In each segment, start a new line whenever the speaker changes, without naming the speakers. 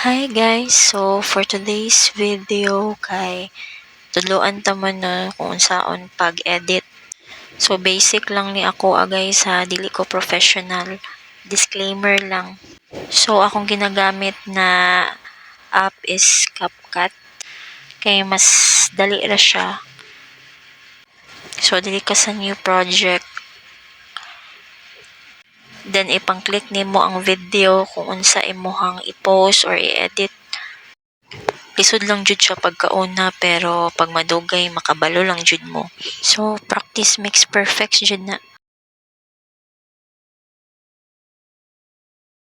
Hi guys! So for today's video kay tudloan ta man na kung unsaon pag-edit. So basic lang ni ako guys ha, dili ko professional. Disclaimer lang. So akong ginagamit na app is CapCut kay mas dali ra siya. So dili ka sa new project. Then ipang-click nimo ang video kung unsa imuhang i-post or i-edit. Lisod lang jud siya pagkauna pero pag madugay makabalo lang jud mo. So practice makes perfect jud na.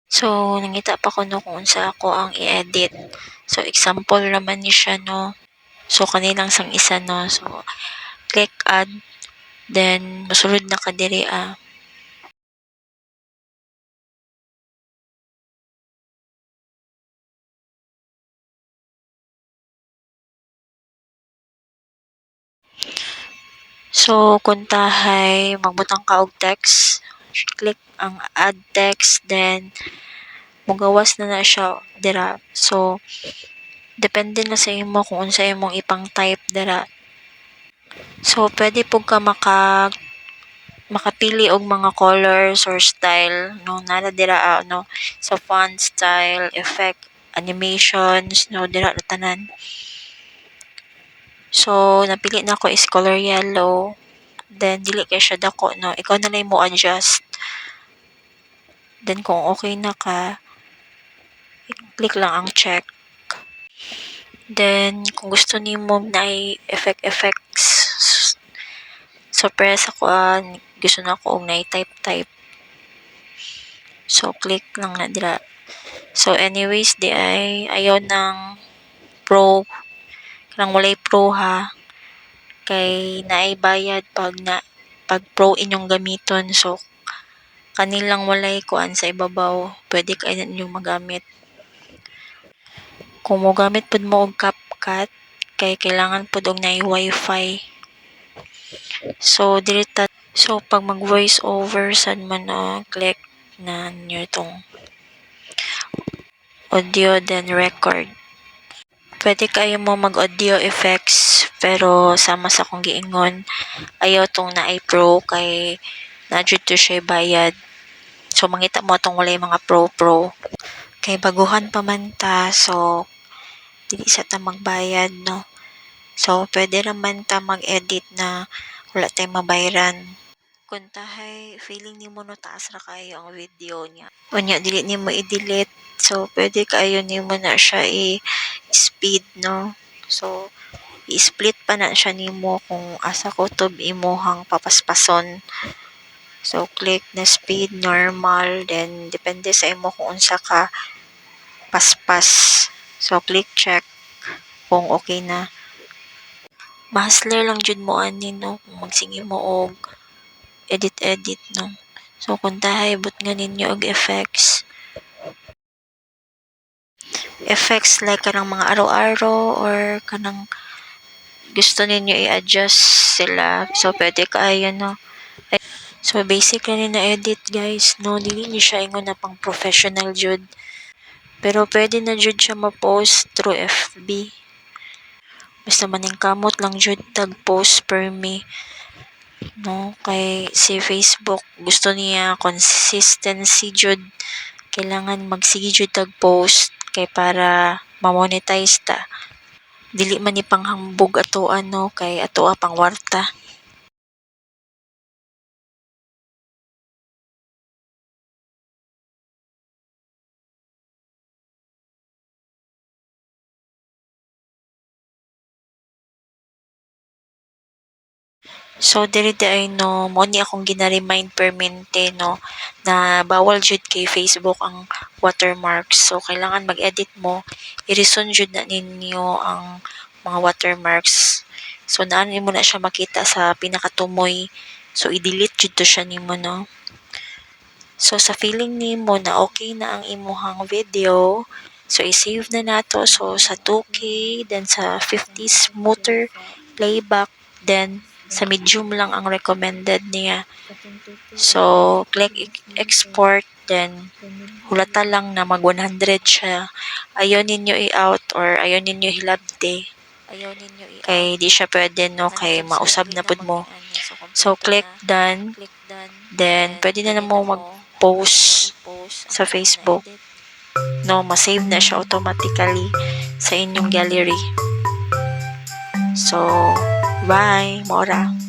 So nangita pa ko no kung unsa ako ang i-edit. So example naman ni siya no. So kanilang sang isa no. So click add, then mosulod na ka diri So kung tahay magbutang ka og text, click ang add text, then mugawas na siya dira. So depende na sa imo kung unsa imong ipang-type dira. So pwede pud ka makapili og mga colors or style no nara dira no sa font style, effect, animations no dira na tanan. So napili na ko is color yellow. Then dili kay siya dako no, ikaw na lang mo adjust. Then kung okay na ka, click lang ang check. Then kung gusto nimo na effects, so press ako gusto na ko og type. So click lang na dira. So anyways di ay ayaw ng pro, kanang walay pro ha, kay naay bayad pag pro inyong gamiton. So kanilang walay kuan sa ibabaw, pwede kay inyong magamit. Kung mogamit pud mo og CapCut kay kailangan pud og naay wifi. So pag mag voice over sad man click na nyo itong audio then record. Pwede kayo mo mag-audio effects pero sama sa kong giingon ayaw tong naay pro kay na-jud to siya bayad. So mangita mo tong walay mga pro. Kay baguhan pa man ta so dili sa ta magbayad no. So pwede raman ta mag-edit na wala tay mabayaran. Kung tahay feeling nimo no taas ra kayo ang video niya. Unya dili nimo i-delete. So pwede kayo nimo na siya i-speed no. So i-split pa na siya nimo kung asa kutob imuhang papaspason. So click na speed normal, then depende sa imo kung unsa ka paspas. So click check kung okay na. Mahasler lang jud mo ani no kung magsingi mo og edit no. So kung tahay but nga ninyo og effects like kanang mga araw-araw or kanang gusto ninyo i-adjust sila. So pwede kaayo no. So basically na edit guys no, dili ni siya ingon na pang professional jud. Pero pwede na jud siya ma-post through FB. Basta maning kamot lang jud tag post per me. No, kay si Facebook gusto niya consistency jud. Kailangan magsige jud tag post kay para ma-monetize ta. Dili man ni panghambog ato ano kay ato pang warta. So diri ay no mo ni akong gina-remind permente no na bawal jud kay Facebook ang watermarks. So kailangan mag-edit mo, i-reason jud na ninyo ang mga watermarks. So naan mo na siya makita sa pinakatumoy. So i-delete jud to siya nimo no. So sa feeling nimo na okay na ang imuhang video, so i-save na nato. So sa 2K, then sa 50 smoother playback, then sa medium lang ang recommended niya. So click export, then hulata lang na mag 100 siya. Ayaw ninyo i-out or ayaw ninyo hilabde. Kay di siya pwede no, kay mausab na pud mo. So click done. Then pwede na mo mag-post sa Facebook. No, ma-save na siya automatically sa inyong gallery. So, bye, Mora.